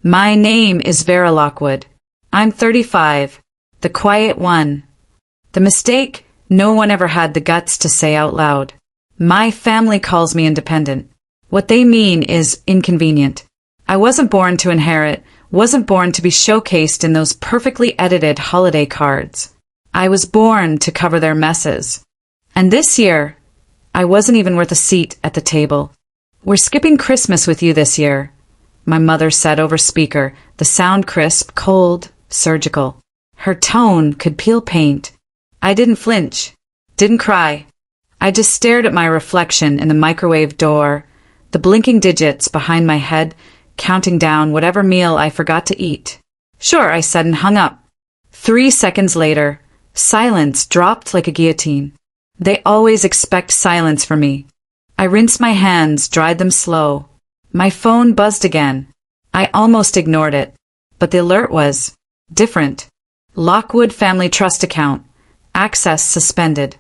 My name is Vera Lockwood. I'm 35, the quiet one. The mistake no one ever had the guts to say out loud. My family calls me independent. What they mean is inconvenient. I wasn't born to inherit, wasn't born to be showcased in those perfectly edited holiday cards. I was born to cover their messes. And this year, I wasn't even worth a seat at the table. We're skipping Christmas with you this year, my mother said over speaker, the sound crisp, cold, surgical. Her tone could peel paint. I didn't flinch, didn't cry. I just stared at my reflection in the microwave door, the blinking digits behind my head, counting down whatever meal I forgot to eat. Sure, I said and hung up. 3 seconds later, silence dropped like a guillotine. They always expect silence from me. I rinsed my hands, dried them slow. My phone buzzed again. I almost ignored it, but the alert was different. Lockwood Family Trust Account. Access suspended.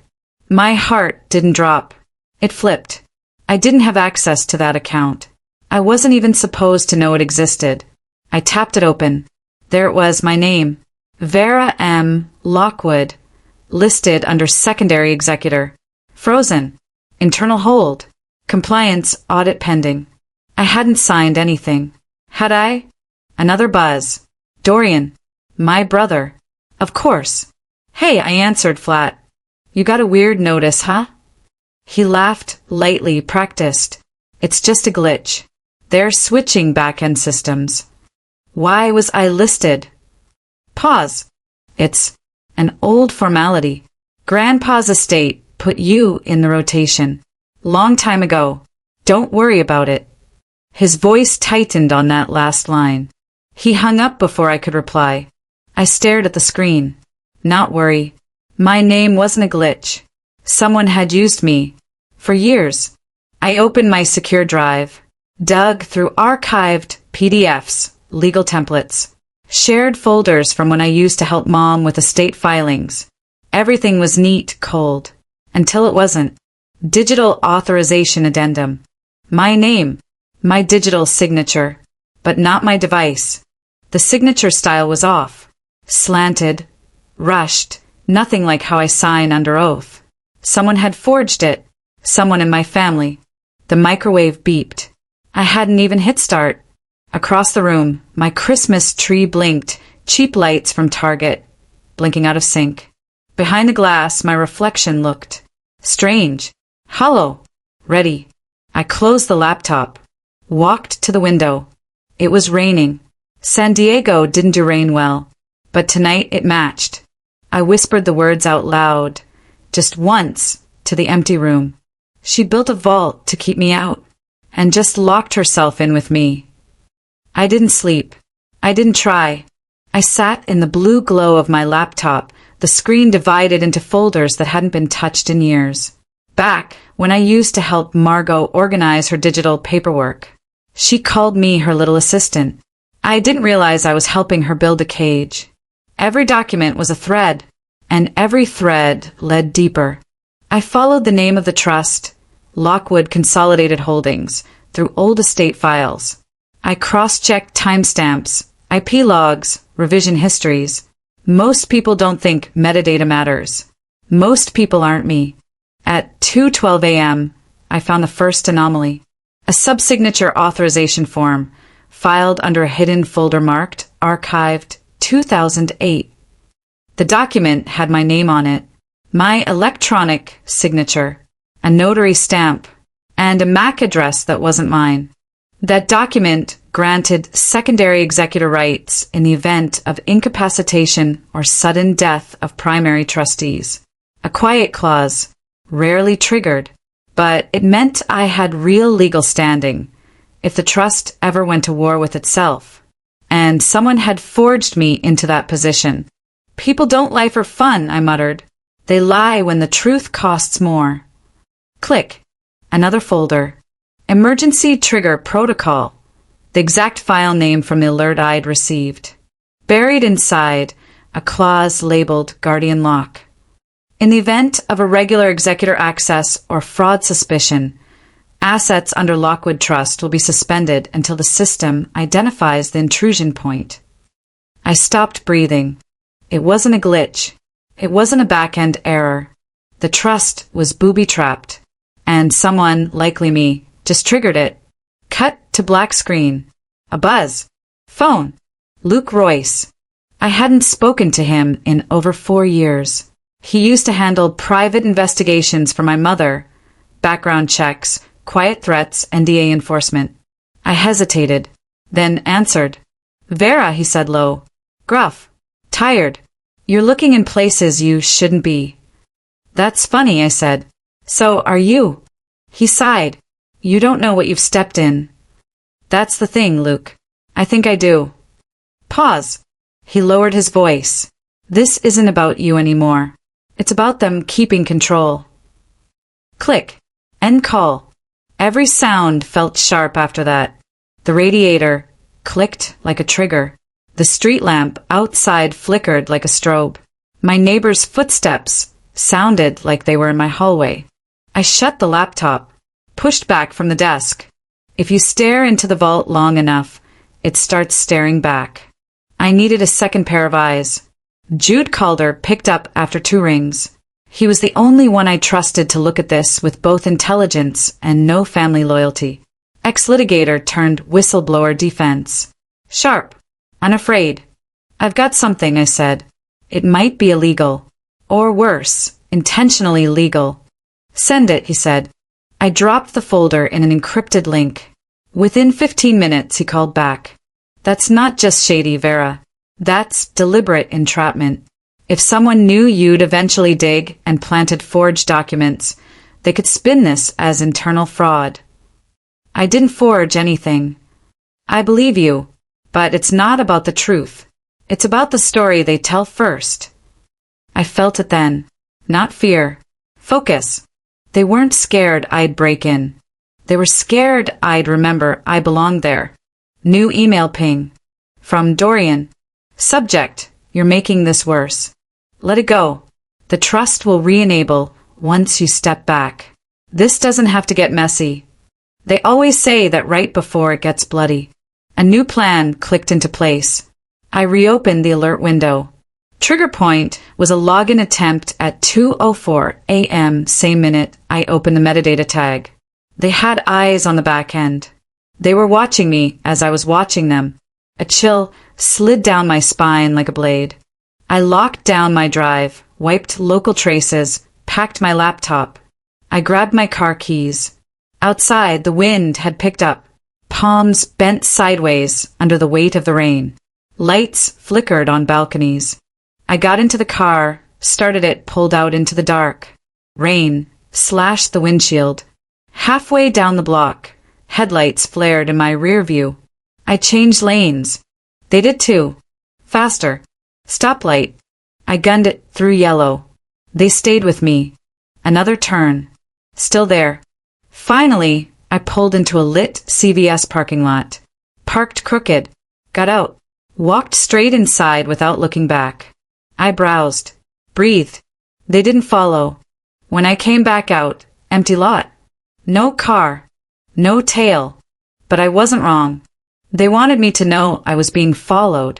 My heart didn't drop. It flipped. I didn't have access to that account. I wasn't even supposed to know it existed. I tapped it open. There it was, my name. Vera M. Lockwood. Listed under secondary executor. Frozen. Internal hold. Compliance audit pending. I hadn't signed anything. Had I? Another buzz. Dorian. My brother. Of course. Hey, I answered flat. You got a weird notice, huh? He laughed lightly, practiced. It's just a glitch. They're switching back-end systems. Why was I listed? Pause. It's an old formality. Grandpa's estate put you in the rotation. Long time ago. Don't worry about it. His voice tightened on that last line. He hung up before I could reply. I stared at the screen. Not worry. My name wasn't a glitch. Someone had used me. For years. I opened my secure drive. Dug through archived PDFs, legal templates. Shared folders from when I used to help Mom with estate filings. Everything was neat, cold. Until it wasn't. Digital authorization addendum. My name. My digital signature. But not my device. The signature style was off. Slanted. Rushed. Nothing like how I sign under oath. Someone had forged it. Someone in my family. The microwave beeped. I hadn't even hit start. Across the room, my Christmas tree blinked, cheap lights from Target, blinking out of sync. Behind the glass, my reflection looked strange, hollow, ready. I closed the laptop, walked to the window. It was raining. San Diego didn't do rain well, but tonight it matched. I whispered the words out loud, just once, to the empty room. She built a vault to keep me out, and just locked herself in with me. I didn't sleep. I didn't try. I sat in the blue glow of my laptop, the screen divided into folders that hadn't been touched in years. Back when I used to help Margot organize her digital paperwork. She called me her little assistant. I didn't realize I was helping her build a cage. Every document was a thread, and every thread led deeper. I followed the name of the trust, Lockwood Consolidated Holdings, through old estate files. I cross-checked timestamps, IP logs, revision histories. Most people don't think metadata matters. Most people aren't me. At 2:12 a.m., I found the first anomaly. A subsignature authorization form, filed under a hidden folder marked, archived, 2008. The document had my name on it, my electronic signature, a notary stamp, and a MAC address that wasn't mine. That document granted secondary executor rights in the event of incapacitation or sudden death of primary trustees. A quiet clause, rarely triggered, but it meant I had real legal standing if the trust ever went to war with itself. And someone had forged me into that position. People don't lie for fun, I muttered. They lie when the truth costs more. Click. Another folder. Emergency Trigger Protocol. The exact file name from the alert I'd received. Buried inside, a clause labeled Guardian Lock. In the event of irregular executor access or fraud suspicion, Assets under Lockwood Trust will be suspended until the system identifies the intrusion point. I stopped breathing. It wasn't a glitch. It wasn't a back-end error. The trust was booby-trapped. And someone, likely me, just triggered it. Cut to black screen. A buzz. Phone. Luke Royce. I hadn't spoken to him in over 4 years. He used to handle private investigations for my mother, background checks, quiet threats, NDA enforcement. I hesitated, then answered. Vera, he said low. Gruff. Tired. You're looking in places you shouldn't be. That's funny, I said. So are you. He sighed. You don't know what you've stepped in. That's the thing, Luke. I think I do. Pause. He lowered his voice. This isn't about you anymore. It's about them keeping control. Click. End call. Every sound felt sharp after that. The radiator clicked like a trigger. The street lamp outside flickered like a strobe. My neighbor's footsteps sounded like they were in my hallway. I shut the laptop, pushed back from the desk. If you stare into the vault long enough, it starts staring back. I needed a second pair of eyes. Jude Calder picked up after 2 rings. He was the only one I trusted to look at this with both intelligence and no family loyalty. Ex-litigator turned whistleblower defense. Sharp. Unafraid. I've got something, I said. It might be illegal. Or worse, intentionally legal. Send it, he said. I dropped the folder in an encrypted link. Within 15 minutes, he called back. That's not just shady, Vera. That's deliberate entrapment. If someone knew you'd eventually dig and planted forged documents, they could spin this as internal fraud. I didn't forge anything. I believe you, but it's not about the truth. It's about the story they tell first. I felt it then. Not fear. Focus. They weren't scared I'd break in. They were scared I'd remember I belonged there. New email ping. From Dorian. Subject, you're making this worse. Let it go. The trust will re-enable once you step back. This doesn't have to get messy. They always say that right before it gets bloody. A new plan clicked into place. I reopened the alert window. Trigger point was a login attempt at 2:04 a.m. same minute I opened the metadata tag. They had eyes on the back end. They were watching me as I was watching them. A chill slid down my spine like a blade. I locked down my drive, wiped local traces, packed my laptop. I grabbed my car keys. Outside, the wind had picked up. Palms bent sideways under the weight of the rain. Lights flickered on balconies. I got into the car, started it, pulled out into the dark. Rain slashed the windshield. Halfway down the block, headlights flared in my rear view. I changed lanes. They did too. Faster. Stoplight. I gunned it through yellow. They stayed with me. Another turn. Still there. Finally, I pulled into a lit CVS parking lot. Parked crooked. Got out. Walked straight inside without looking back. I browsed. Breathed. They didn't follow. When I came back out, empty lot. No car. No tail. But I wasn't wrong. They wanted me to know I was being followed.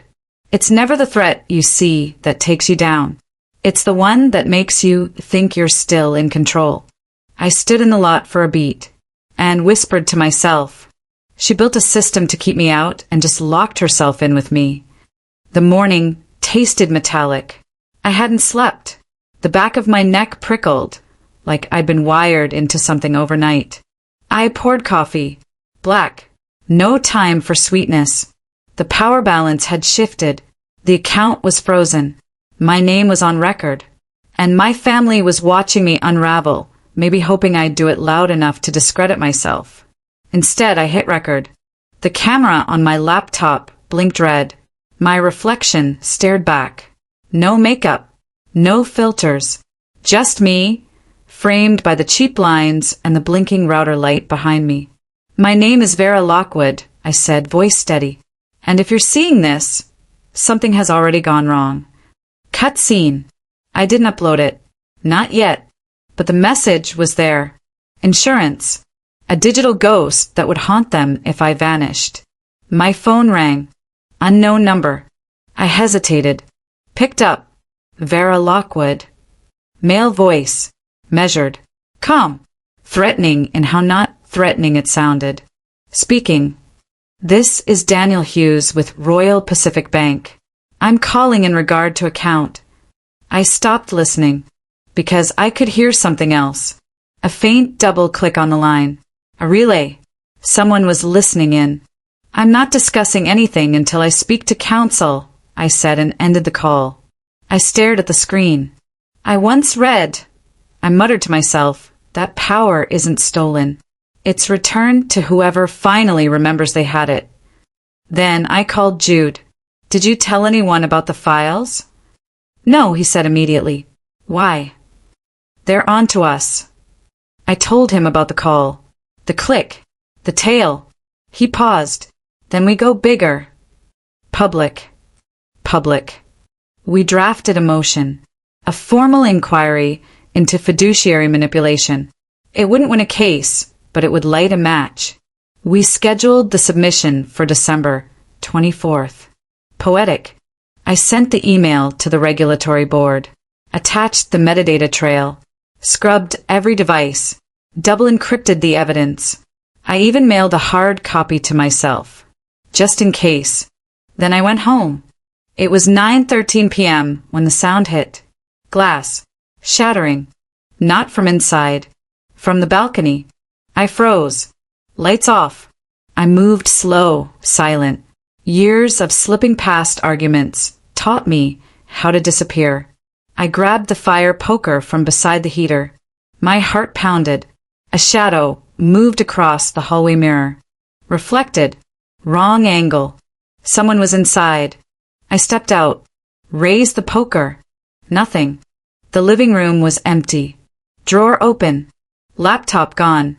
It's never the threat you see that takes you down. It's the one that makes you think you're still in control. I stood in the lot for a beat and whispered to myself. She built a system to keep me out and just locked herself in with me. The morning tasted metallic. I hadn't slept. The back of my neck prickled, like I'd been wired into something overnight. I poured coffee. Black. No time for sweetness. The power balance had shifted. The account was frozen. My name was on record. And my family was watching me unravel, maybe hoping I'd do it loud enough to discredit myself. Instead, I hit record. The camera on my laptop blinked red. My reflection stared back. No makeup. No filters. Just me, framed by the cheap lines and the blinking router light behind me. My name is Vera Lockwood, I said, voice steady. And if you're seeing this, something has already gone wrong. Cut scene. I didn't upload it. Not yet. But the message was there. Insurance. A digital ghost that would haunt them if I vanished. My phone rang. Unknown number. I hesitated. Picked up. Vera Lockwood. Male voice. Measured. Calm. Threatening in how not threatening it sounded. Speaking. This is Daniel Hughes with Royal Pacific Bank. I'm calling in regard to account. I stopped listening because I could hear something else. A faint double click on the line. A relay. Someone was listening in. I'm not discussing anything until I speak to counsel, I said and ended the call. I stared at the screen. I once read. I muttered to myself, that power isn't stolen. It's returned to whoever finally remembers they had it. Then I called Jude. Did you tell anyone about the files? No, he said immediately. Why? They're on to us. I told him about the call. The click. The tail. He paused. Then we go bigger. Public. Public. We drafted a motion. A formal inquiry into fiduciary manipulation. It wouldn't win a case, but it would light a match. We scheduled the submission for December 24th. Poetic. I sent the email to the regulatory board, attached the metadata trail, scrubbed every device, double encrypted the evidence. I even mailed a hard copy to myself, just in case. Then I went home. It was 9:13 p.m. when the sound hit. Glass. Shattering. Not from inside. From the balcony. I froze. Lights off. I moved slow, silent. Years of slipping past arguments taught me how to disappear. I grabbed the fire poker from beside the heater. My heart pounded. A shadow moved across the hallway mirror. Reflected. Wrong angle. Someone was inside. I stepped out. Raised the poker. Nothing. The living room was empty. Drawer open. Laptop gone.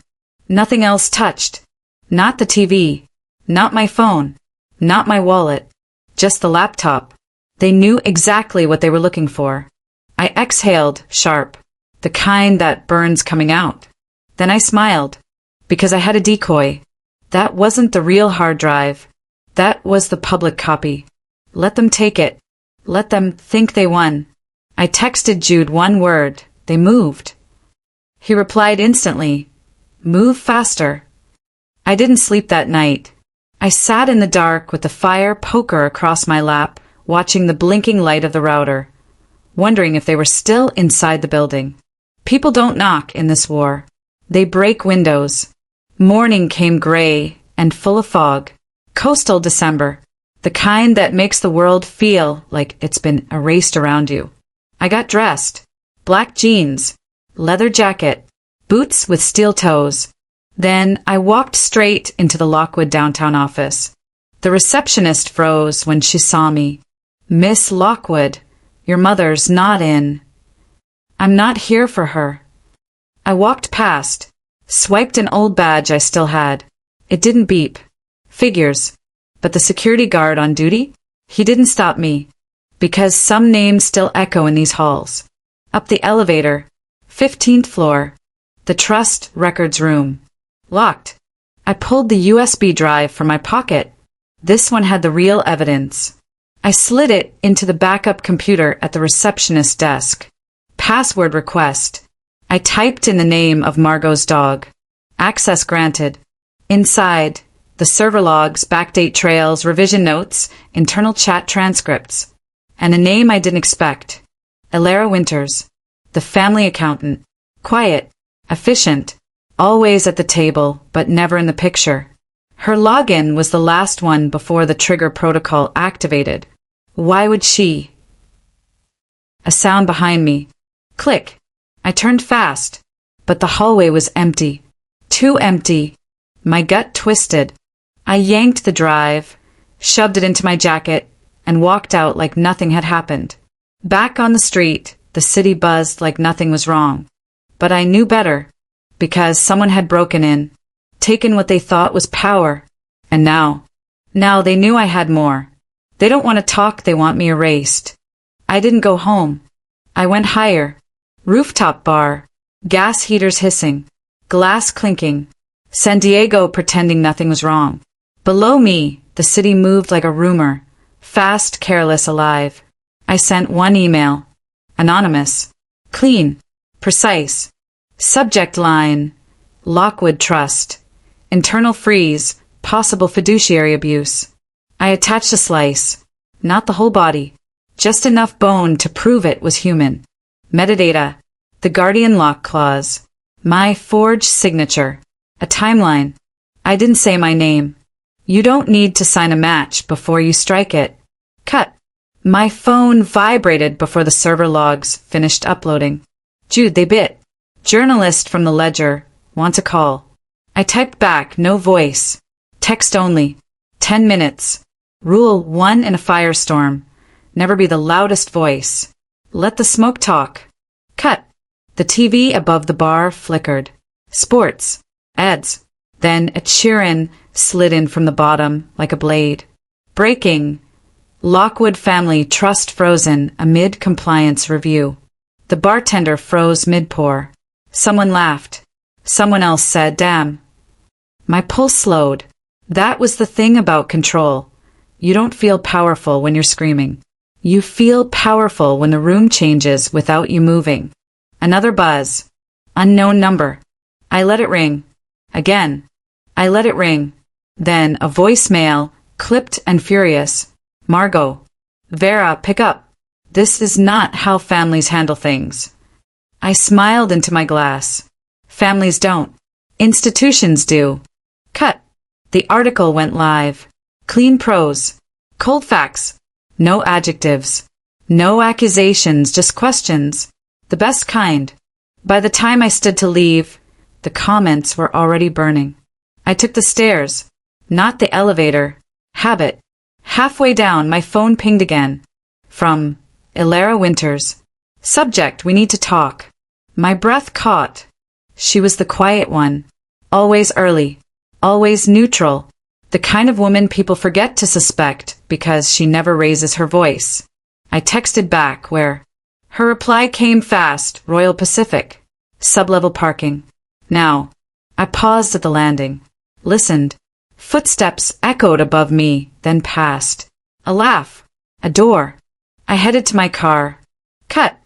Nothing else touched. Not the TV. Not my phone. Not my wallet. Just the laptop. They knew exactly what they were looking for. I exhaled, sharp. The kind that burns coming out. Then I smiled. Because I had a decoy. That wasn't the real hard drive. That was the public copy. Let them take it. Let them think they won. I texted Jude one word. They moved. He replied instantly. Move faster. I didn't sleep that night. I sat in the dark with the fire poker across my lap, watching the blinking light of the router, wondering if they were still inside the building. People don't knock in this war. They break windows. Morning came gray and full of fog. Coastal December. The kind that makes the world feel like it's been erased around you. I got dressed. Black jeans. Leather jacket. Boots with steel toes. Then I walked straight into the Lockwood downtown office. The receptionist froze when she saw me. Miss Lockwood, your mother's not in. I'm not here for her. I walked past, swiped an old badge I still had. It didn't beep. Figures. But the security guard on duty? He didn't stop me. Because some names still echo in these halls. Up the elevator. 15th floor. The Trust Records room. Locked. I pulled the USB drive from my pocket. This one had the real evidence. I slid it into the backup computer at the receptionist's desk. Password request. I typed in the name of Margot's dog. Access granted. Inside, the server logs, backdate trails, revision notes, internal chat transcripts. And a name I didn't expect. Elara Winters. The family accountant. Quiet. Efficient. Always at the table, but never in the picture. Her login was the last one before the trigger protocol activated. Why would she? A sound behind me. Click. I turned fast, but the hallway was empty. Too empty. My gut twisted. I yanked the drive, shoved it into my jacket, and walked out like nothing had happened. Back on the street, the city buzzed like nothing was wrong. But I knew better. Because someone had broken in, taken what they thought was power, and now they knew I had more. They don't want to talk, they want me erased. I didn't go home. I went higher. Rooftop bar, gas heaters hissing, glass clinking. San Diego pretending nothing was wrong. Below me, the city moved like a rumor. Fast, careless, alive. I sent one email. Anonymous. Clean. Precise. Subject line. Lockwood Trust. Internal freeze. Possible fiduciary abuse. I attached a slice. Not the whole body. Just enough bone to prove it was human. Metadata. The Guardian lock clause. My forged signature. A timeline. I didn't say my name. You don't need to sign a match before you strike it. Cut. My phone vibrated before the server logs finished uploading. Jude, they bit. Journalist from the Ledger. Want a call. I typed back, no voice. Text only. 10 minutes. Rule 1 in a firestorm. Never be the loudest voice. Let the smoke talk. Cut. The TV above the bar flickered. Sports. Ads. Then a cheer-in slid in from the bottom like a blade. Breaking. Lockwood family trust frozen amid compliance review. The bartender froze mid-pour. Someone laughed. Someone else said, damn. My pulse slowed. That was the thing about control. You don't feel powerful when you're screaming. You feel powerful when the room changes without you moving. Another buzz. Unknown number. I let it ring. Again. I let it ring. Then a voicemail, clipped and furious. Margot. Vera, pick up. This is not how families handle things. I smiled into my glass. Families don't. Institutions do. Cut. The article went live. Clean prose. Cold facts. No adjectives. No accusations, just questions. The best kind. By the time I stood to leave, the comments were already burning. I took the stairs. Not the elevator. Habit. Halfway down, my phone pinged again. From Ilara Winters. Subject, we need to talk. My breath caught. She was the quiet one. Always early. Always neutral. The kind of woman people forget to suspect because she never raises her voice. I texted back where her reply came fast, Royal Pacific. Sublevel parking. Now. I paused at the landing. Listened. Footsteps echoed above me, then passed. A laugh. A door. I headed to my car. Cut.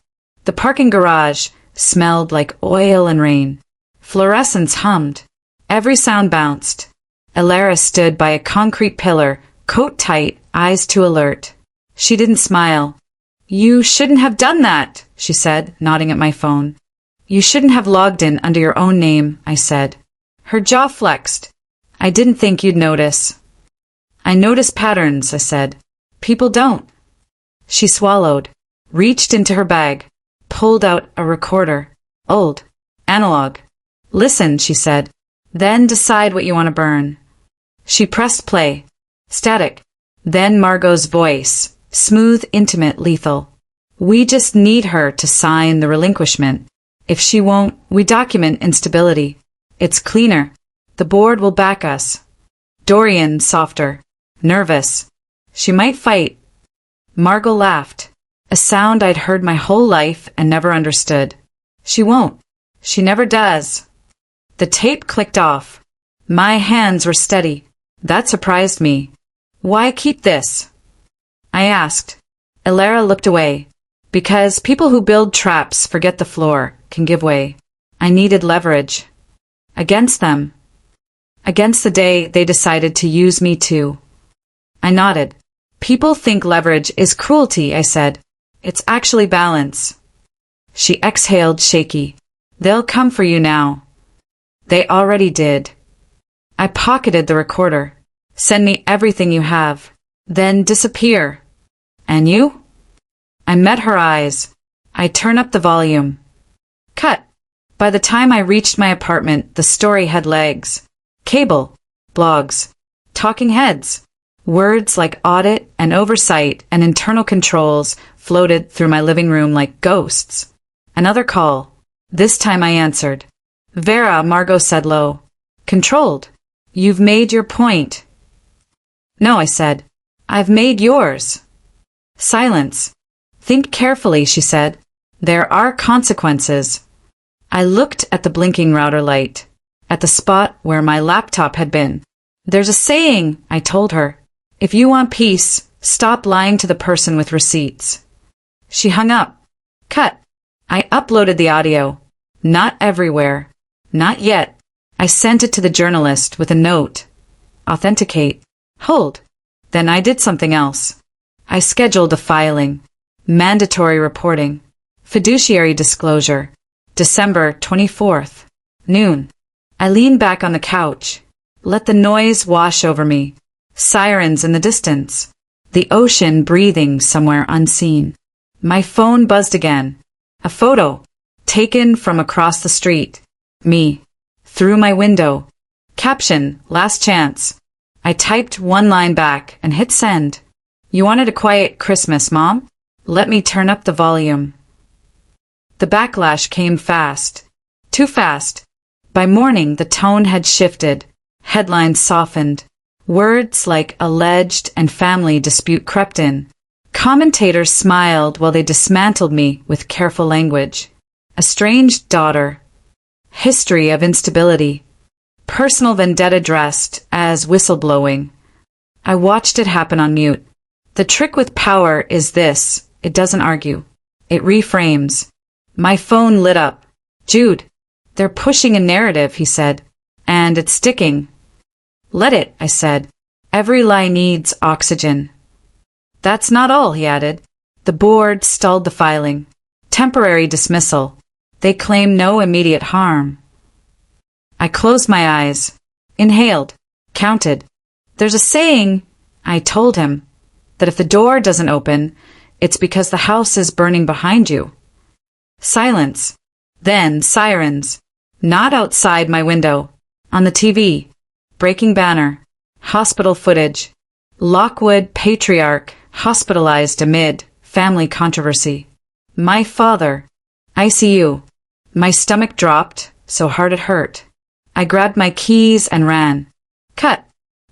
The parking garage smelled like oil and rain. Fluorescents hummed. Every sound bounced. Ilara stood by a concrete pillar, coat tight, eyes too alert. She didn't smile. You shouldn't have done that, she said, nodding at my phone. You shouldn't have logged in under your own name, I said. Her jaw flexed. I didn't think you'd notice. I notice patterns, I said. People don't. She swallowed, reached into her bag, pulled out a recorder. Old. Analog. Listen, she said. Then decide what you want to burn. She pressed play. Static. Then Margot's voice. Smooth, intimate, lethal. We just need her to sign the relinquishment. If she won't, we document instability. It's cleaner. The board will back us. Dorian, softer. Nervous. She might fight. Margot laughed. A sound I'd heard my whole life and never understood. She won't. She never does. The tape clicked off. My hands were steady. That surprised me. Why keep this? I asked. Ilara looked away. Because people who build traps forget the floor, can give way. I needed leverage. Against them. Against the day they decided to use me too. I nodded. People think leverage is cruelty, I said. It's actually balance. She exhaled, shaky. They'll come for you now. They already did. I pocketed the recorder. Send me everything you have. Then disappear. And you? I met her eyes. I turn up the volume. Cut. By the time I reached my apartment, the story had legs. Cable. Blogs. Talking heads. Words like audit and oversight and internal controls floated through my living room like ghosts. Another call. This time I answered. Vera, Margot said low. Controlled. You've made your point. No, I said. I've made yours. Silence. Think carefully, she said. There are consequences. I looked at the blinking router light. at the spot where my laptop had been. There's a saying, I told her. If you want peace, stop lying to the person with receipts. She hung up. Cut. I uploaded the audio. Not everywhere. Not yet. I sent it to the journalist with a note. Authenticate. Hold. Then I did something else. I scheduled a filing. Mandatory reporting. Fiduciary disclosure. December 24th. Noon. I leaned back on the couch. Let the noise wash over me. Sirens in the distance. The ocean breathing somewhere unseen. My phone buzzed again. A photo. Taken from across the street. Me. Through my window. Caption, last chance. I typed one line back and hit send. You wanted a quiet Christmas, Mom? Let me turn up the volume. The backlash came fast. Too fast. By morning, the tone had shifted. Headlines softened. Words like alleged and family dispute crept in. Commentators smiled while they dismantled me with careful language. Estranged daughter. History of instability. Personal vendetta dressed as whistleblowing. I watched it happen on mute. The trick with power is this. It doesn't argue. It reframes. My phone lit up. Jude, they're pushing a narrative, he said. And it's sticking. Let it, I said. Every lie needs oxygen. That's not all, he added. The board stalled the filing. Temporary dismissal. They claim no immediate harm. I closed my eyes. Inhaled. Counted. There's a saying, I told him, that if the door doesn't open, it's because the house is burning behind you. Silence. Then sirens. Not outside my window. On the TV. Breaking banner. Hospital footage. Lockwood patriarch hospitalized amid family controversy. My father. ICU. My stomach dropped, so hard it hurt. I grabbed my keys and ran. Cut.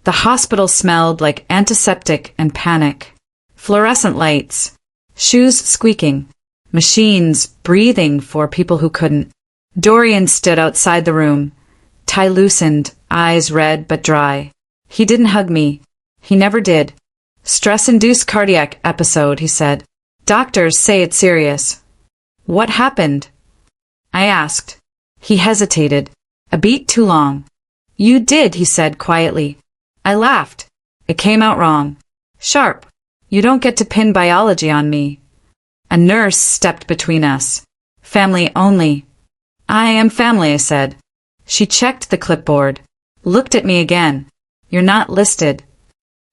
The hospital smelled like antiseptic and panic. Fluorescent lights. Shoes squeaking. Machines breathing for people who couldn't. Dorian stood outside the room. Tie loosened, eyes red but dry. He didn't hug me. He never did. Stress-induced cardiac episode, he said. Doctors say it's serious. What happened? I asked. He hesitated. A beat too long. You did, he said quietly. I laughed. It came out wrong. Sharp. You don't get to pin biology on me. A nurse stepped between us. Family only. I am family, I said. She checked the clipboard. Looked at me again. You're not listed.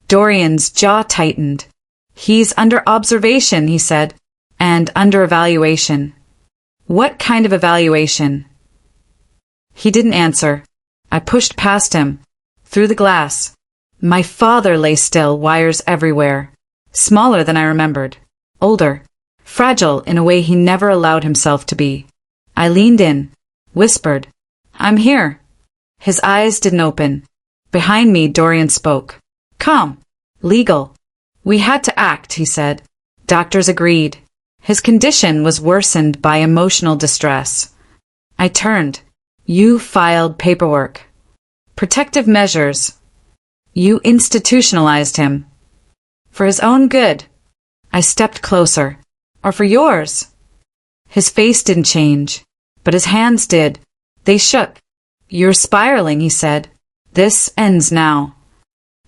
Dorian's jaw tightened. He's under observation, he said. And under evaluation. What kind of evaluation? He didn't answer. I pushed past him. Through the glass. My father lay still, wires everywhere. Smaller than I remembered. Older. Fragile in a way he never allowed himself to be. I leaned in. Whispered. I'm here. His eyes didn't open. Behind me, Dorian spoke. Calm. Legal. We had to act, he said. Doctors agreed. His condition was worsened by emotional distress. I turned. You filed paperwork. Protective measures. You institutionalized him. For his own good. I stepped closer. Or for yours. His face didn't change, but his hands did. They shook. You're spiraling, he said. This ends now.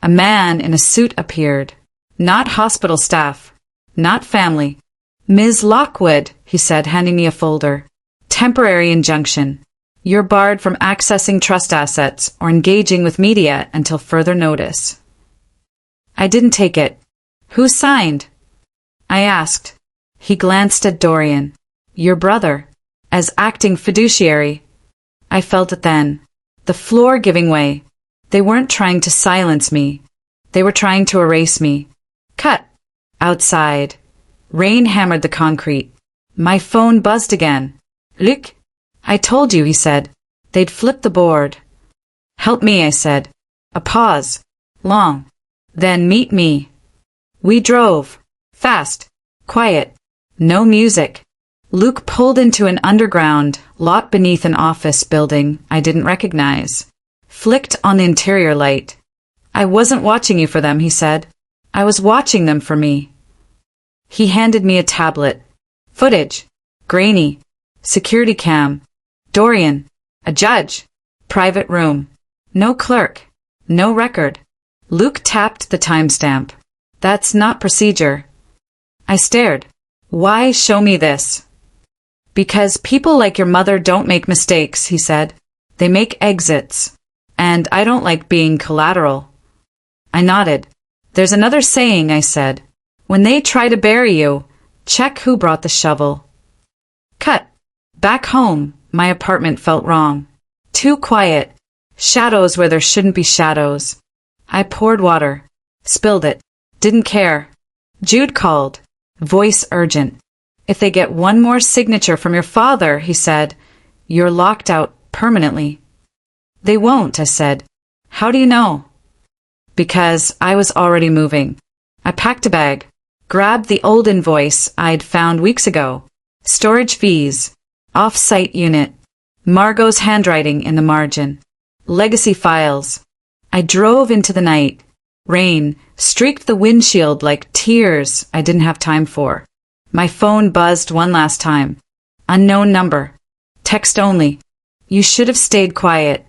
A man in a suit appeared. Not hospital staff. Not family. Ms. Lockwood, he said, handing me a folder. Temporary injunction. You're barred from accessing trust assets or engaging with media until further notice. I didn't take it. Who signed? I asked. He glanced at Dorian. Your brother. As acting fiduciary. I felt it then. The floor giving way. They weren't trying to silence me. They were trying to erase me. Cut. Outside. Rain hammered the concrete. My phone buzzed again. Luc? I told you, he said. They'd flipped the board. Help me, I said. A pause. Long. Then meet me. We drove. Fast. Quiet. No music. Luke pulled into an underground lot beneath an office building I didn't recognize. Flicked on the interior light. I wasn't watching you for them, he said. I was watching them for me. He handed me a tablet. Footage. Grainy. Security cam. Dorian. A judge. Private room. No clerk. No record. Luke tapped the timestamp. That's not procedure. I stared. Why show me this? Because people like your mother don't make mistakes, he said. They make exits. And I don't like being collateral. I nodded. There's another saying, I said. When they try to bury you, check who brought the shovel. Cut. Back home, my apartment felt wrong. Too quiet. Shadows where there shouldn't be shadows. I poured water. Spilled it. Didn't care. Jude called. Voice urgent. If they get one more signature from your father, he said, you're locked out permanently. They won't, I said. How do you know? Because I was already moving. I packed a bag. Grabbed the old invoice I'd found weeks ago. Storage fees. Off-site unit. Margot's handwriting in the margin. Legacy files. I drove into the night. Rain streaked the windshield like tears I didn't have time for. My phone buzzed one last time. Unknown number. Text only. You should have stayed quiet.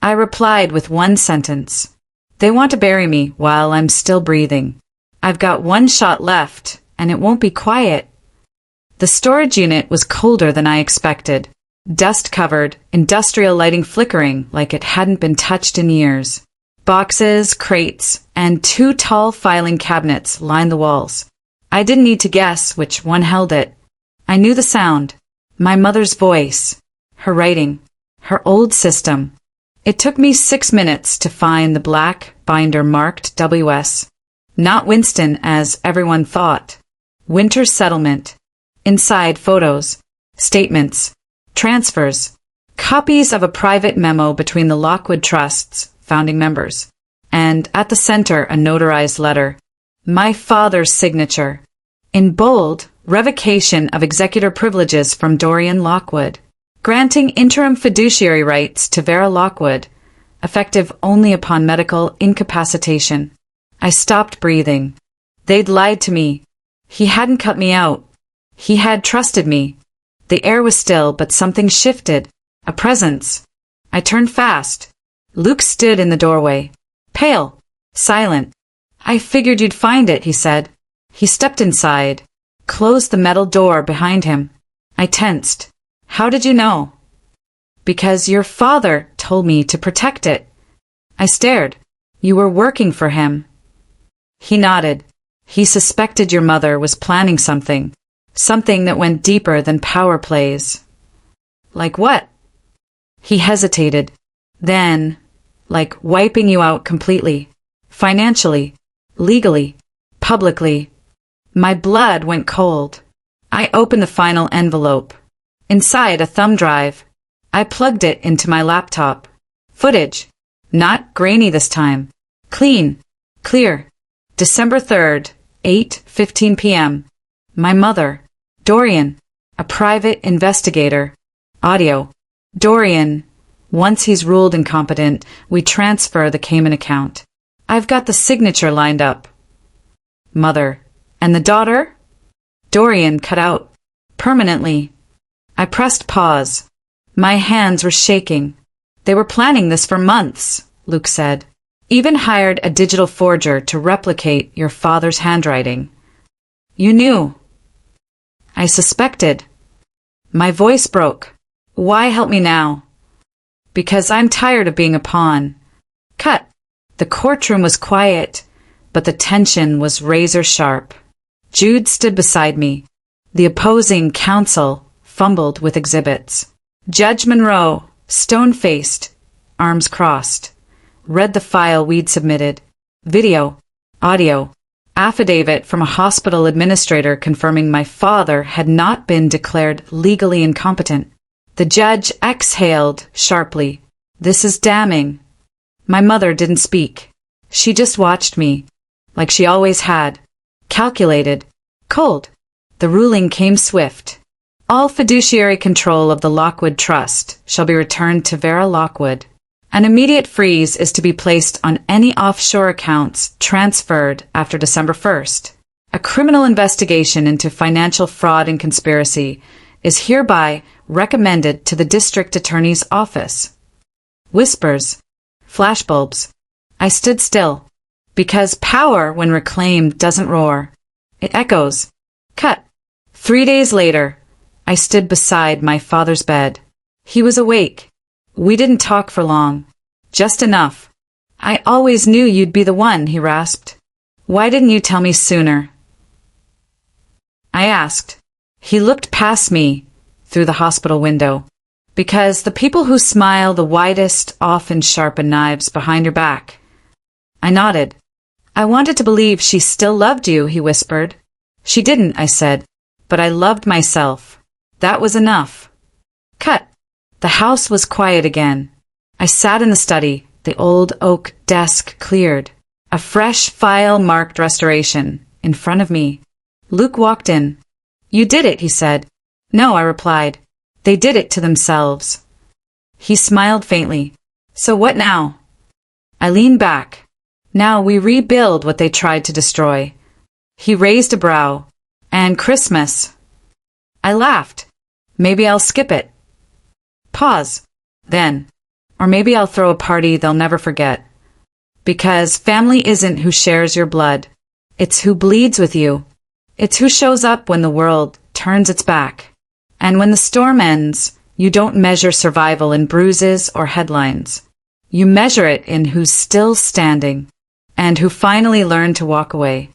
I replied with one sentence. They want to bury me while I'm still breathing. I've got one shot left, and it won't be quiet. The storage unit was colder than I expected. Dust-covered, industrial lighting flickering like it hadn't been touched in years. Boxes, crates, and 2 tall filing cabinets lined the walls. I didn't need to guess which one held it. I knew the sound. My mother's voice. Her writing. Her old system. It took me 6 minutes to find the black binder marked WS. Not Winston, as everyone thought. Winter Settlement. Inside, photos. Statements. Transfers. Copies of a private memo between the Lockwood Trust's founding members. And at the center, a notarized letter. My father's signature. In bold, revocation of executor privileges from Dorian Lockwood. Granting interim fiduciary rights to Vera Lockwood, effective only upon medical incapacitation. I stopped breathing. They'd lied to me. He hadn't cut me out. He had trusted me. The air was still, but something shifted. A presence. I turned fast. Luke stood in the doorway. Pale. Silent. I figured you'd find it, he said. He stepped inside. Closed the metal door behind him. I tensed. How did you know? Because your father told me to protect it. I stared. You were working for him. He nodded. He suspected your mother was planning something. Something that went deeper than power plays. Like what? He hesitated. Then, like wiping you out completely. Financially. Legally. Publicly. My blood went cold. I opened the final envelope. Inside, a thumb drive. I plugged it into my laptop. Footage. Not grainy this time. Clean. Clear. December 3rd, 8:15 p.m. My mother. Dorian. A private investigator. Audio. Dorian. Once he's ruled incompetent, we transfer the Cayman account. I've got the signature lined up. Mother. And the daughter? Dorian cut out. Permanently. I pressed pause. My hands were shaking. They were planning this for months, Luke said. Even hired a digital forger to replicate your father's handwriting. You knew. I suspected. My voice broke. Why help me now? Because I'm tired of being a pawn. Cut. The courtroom was quiet, but the tension was razor sharp. Jude stood beside me. The opposing counsel fumbled with exhibits. Judge Monroe, stone-faced, arms crossed, read the file we'd submitted. Video, audio, affidavit from a hospital administrator confirming my father had not been declared legally incompetent. The judge exhaled sharply. This is damning. My mother didn't speak. She just watched me, like she always had. Calculated. Cold. The ruling came swift. All fiduciary control of the Lockwood Trust shall be returned to Vera Lockwood. An immediate freeze is to be placed on any offshore accounts transferred after December 1st. A criminal investigation into financial fraud and conspiracy is hereby recommended to the district attorney's office. Whispers. Flashbulbs. I stood still. Because power, when reclaimed, doesn't roar. It echoes. Cut. 3 days later, I stood beside my father's bed. He was awake. We didn't talk for long. Just enough. I always knew you'd be the one, he rasped. Why didn't you tell me sooner? I asked. He looked past me through the hospital window. Because the people who smile the widest often sharpen knives behind your back. I nodded. I wanted to believe she still loved you, he whispered. She didn't, I said, but I loved myself. That was enough. Cut. The house was quiet again. I sat in the study, the old oak desk cleared. A fresh file marked restoration in front of me. Luke walked in. You did it, he said. No, I replied. They did it to themselves. He smiled faintly. So what now? I leaned back. Now we rebuild what they tried to destroy. He raised a brow. And Christmas. I laughed. Maybe I'll skip it. Pause. Then. Or maybe I'll throw a party they'll never forget. Because family isn't who shares your blood. It's who bleeds with you. It's who shows up when the world turns its back. And when the storm ends, you don't measure survival in bruises or headlines. You measure it in who's still standing and who finally learned to walk away.